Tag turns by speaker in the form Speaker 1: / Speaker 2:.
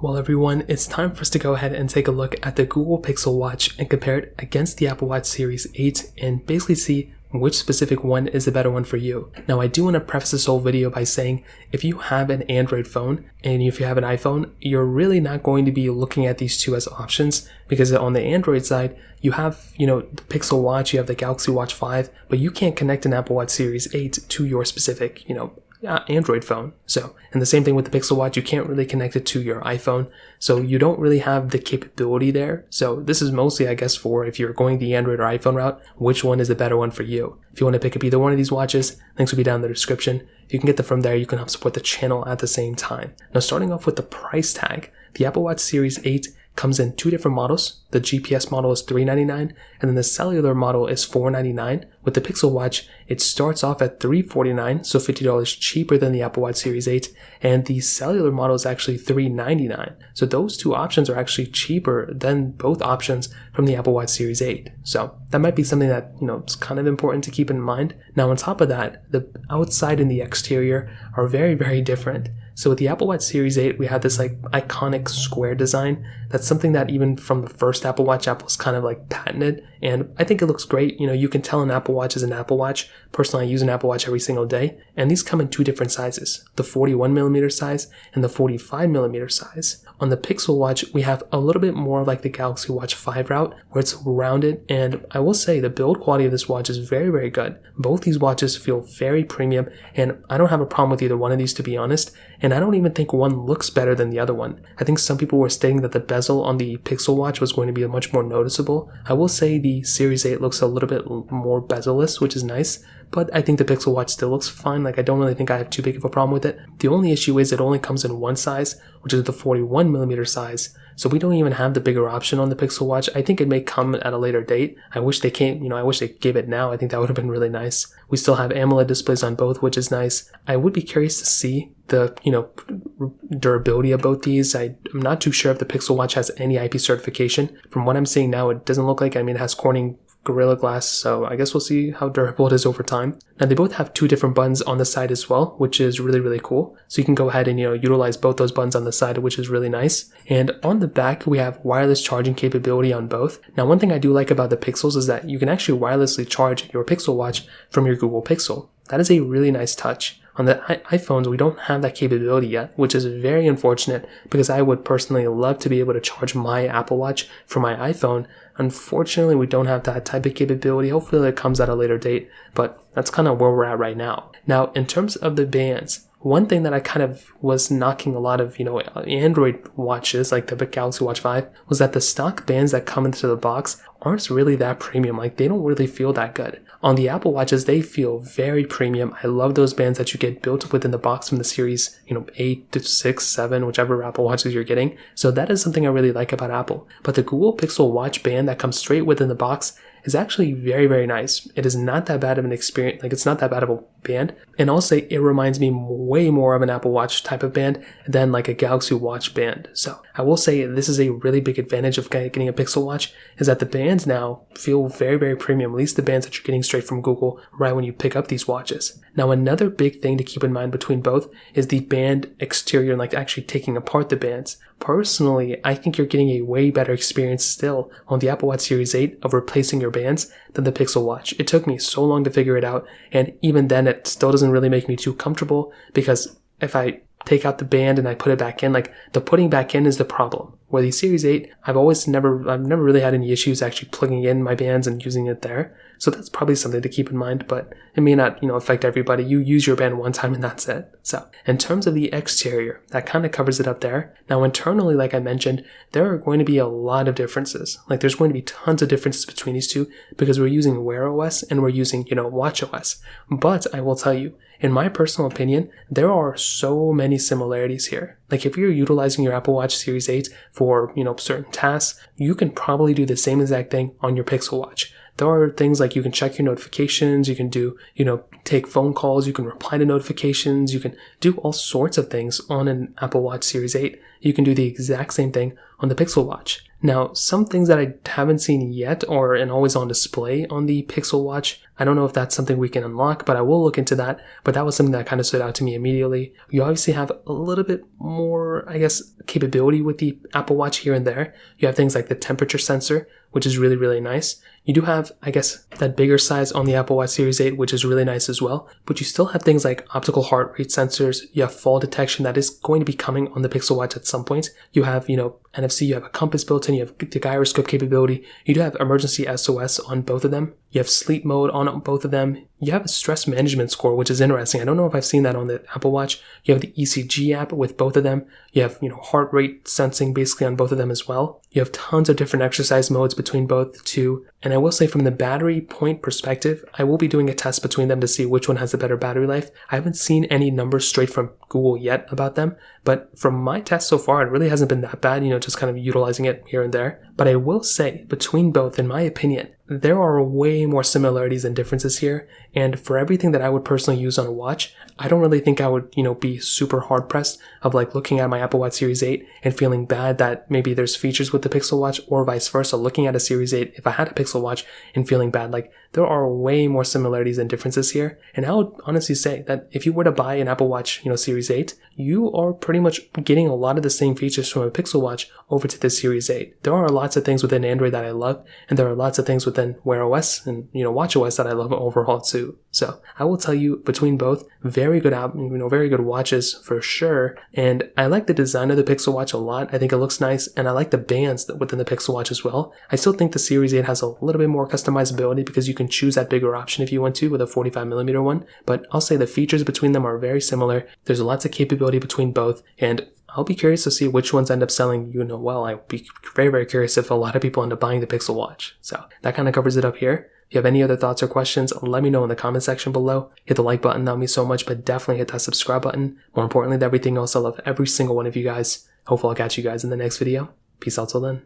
Speaker 1: Well everyone, it's time for us to go ahead and take a look at the Google Pixel Watch and compare it against the Apple Watch Series 8 and basically see which specific one is the better one for you. Now I do want to preface this whole video by saying if you have an Android phone and if you have an iPhone, you're really not going to be looking at these two as options, because on the Android side, you have, the Pixel Watch, you have the Galaxy Watch 5, but you can't connect an Apple Watch Series 8 to your specific, Android phone. And the same thing with the Pixel Watch, you can't really connect it to your iPhone, so you don't really have the capability there. So this is mostly, I guess, for if you're going the Android or iPhone route, which one is the better one for you. If you want to pick up either one of these watches, links will be down in the description. You can get them from there. You can help support the channel at the same time. Now, starting off with the price tag, the Apple Watch Series 8 comes in two different models. The GPS model is $399 and then the cellular model is $499. With the Pixel Watch, it starts off at $349, so $50 cheaper than the Apple Watch Series 8, and the cellular model is actually $399. So those two options are actually cheaper than both options from the Apple Watch Series 8. So that might be something that, it's kind of important to keep in mind. Now on top of that, the outside and the exterior are very, very different. So with the Apple Watch Series 8, we have this iconic square design. That's something that even from the first Apple Watch, Apple's kind of patented, and I think it looks great. You can tell an Apple Watch is an Apple Watch. Personally, I use an Apple Watch every single day, and these come in two different sizes, the 41mm size and the 45mm size. On the Pixel Watch, we have a little bit more like the Galaxy Watch 5 route, where it's rounded, and I will say the build quality of this watch is very, very good. Both these watches feel very premium, and I don't have a problem with either one of these, to be honest, and I don't even think one looks better than the other one. I think some people were stating that the bezel on the Pixel Watch was going to be much more noticeable. I will say the Series 8 looks a little bit more bezel-less, which is nice, but I think the Pixel Watch still looks fine. I don't really think I have too big of a problem with it. The only issue is it only comes in one size, which is the 41mm size, so we don't even have the bigger option on the Pixel Watch. I think it may come at a later date. I wish they I wish they gave it now. I think that would have been really nice. We still have AMOLED displays on both, which is nice. I would be curious to see the, durability of both these. I'm not too sure if the Pixel Watch has any IP certification. From what I'm seeing now, it doesn't look like, it has Corning Gorilla Glass, so I guess we'll see how durable it is over time. Now they both have two different buttons on the side as well, which is really, really cool. So you can go ahead and utilize both those buttons on the side, which is really nice. And on the back, we have wireless charging capability on both. Now one thing I do like about the Pixels is that you can actually wirelessly charge your Pixel Watch from your Google Pixel. That is a really nice touch. On the iPhones, we don't have that capability yet, which is very unfortunate, because I would personally love to be able to charge my Apple Watch from my iPhone. Unfortunately, we don't have that type of capability. Hopefully it comes at a later date, but that's kind of where we're at right now. Now, in terms of the bands, one thing that I kind of was knocking a lot of, Android watches, like the Galaxy Watch 5, was that the stock bands that come into the box aren't really that premium. They don't really feel that good. On the Apple Watches, they feel very premium. I love those bands that you get built within the box from the series, 8 to 6, 7, whichever Apple Watches you're getting. So that is something I really like about Apple. But the Google Pixel Watch band that comes straight within the box is actually very, very nice. It is not that bad of an experience. It's not that bad of a band. And I'll say it reminds me way more of an Apple Watch type of band than a Galaxy Watch band. So I will say this is a really big advantage of getting a Pixel Watch, is that the bands now feel very, very premium, at least the bands that you're getting straight from Google right when you pick up these watches. Now another big thing to keep in mind between both is the band exterior and actually taking apart the bands. Personally, I think you're getting a way better experience still on the Apple Watch Series 8 of replacing your bands than the Pixel Watch. It took me so long to figure it out, and even then it still doesn't really make me too comfortable, because if I take out the band and I put it back in, the putting back in is the problem. Where the Series 8, I've never really had any issues actually plugging in my bands and using it there. So that's probably something to keep in mind, but it may not, affect everybody. You use your band one time and that's it. So in terms of the exterior, that kind of covers it up there. Now internally, like I mentioned, there are going to be a lot of differences. There's going to be tons of differences between these two, because we're using Wear OS and we're using, Watch OS. But I will tell you, in my personal opinion, there are so many similarities here. If you're utilizing your Apple Watch Series 8 for, certain tasks, you can probably do the same exact thing on your Pixel Watch. There are things like you can check your notifications, you can do, take phone calls, you can reply to notifications, you can do all sorts of things on an Apple Watch Series 8. You can do the exact same thing on the Pixel Watch. Now, some things that I haven't seen yet or and always on display on the Pixel Watch, I don't know if that's something we can unlock, but I will look into that. But that was something that kind of stood out to me immediately. You obviously have a little bit more, I guess, capability with the Apple Watch here and there. You have things like the temperature sensor, which is really, really nice. You do have, I guess, that bigger size on the Apple Watch Series 8, which is really nice as well. But you still have things like optical heart rate sensors. You have fall detection that is going to be coming on the Pixel Watch at some point. You have, NFC, you have a compass built in, you have the gyroscope capability. You do have emergency SOS on both of them. You have sleep mode on both of them. You have a stress management score, which is interesting. I don't know if I've seen that on the Apple Watch. You have the ECG app with both of them. You have, heart rate sensing basically on both of them as well. You have tons of different exercise modes between both too. And I will say from the battery point perspective, I will be doing a test between them to see which one has the better battery life. I haven't seen any numbers straight from Google yet about them, but from my test so far, it really hasn't been that bad, just kind of utilizing it here and there. But I will say between both, in my opinion, there are way more similarities than differences here, and for everything that I would personally use on a watch, I don't really think I would, be super hard pressed of like looking at my Apple Watch Series 8 and feeling bad that maybe there's features with the Pixel Watch, or vice versa, looking at a Series 8 if I had a Pixel Watch and feeling bad. Like, there are way more similarities than differences here, and I would honestly say that if you were to buy an Apple Watch, Series 8, you are pretty much getting a lot of the same features from a Pixel Watch over to the Series 8. There are lots of things within Android that I love, and there are lots of things within Wear OS and Watch OS that I love overall too. So I will tell you, between both, very good very good watches for sure. And I like the design of the Pixel Watch a lot. I think it looks nice, and I like the bands within the Pixel Watch as well. I still think the Series 8 has a little bit more customizability because you can choose that bigger option if you want to with a 45mm one. But I'll say the features between them are very similar. There's lots of capability between both, and I'll be curious to see which ones end up selling well. I'll be very, very curious if a lot of people end up buying the Pixel Watch. So that kind of covers it up here. If you have any other thoughts or questions, let me know in the comment section below. Hit the like button, that would mean so much, but definitely hit that subscribe button. More importantly than everything else, I love every single one of you guys. Hopefully I'll catch you guys in the next video. Peace out till then.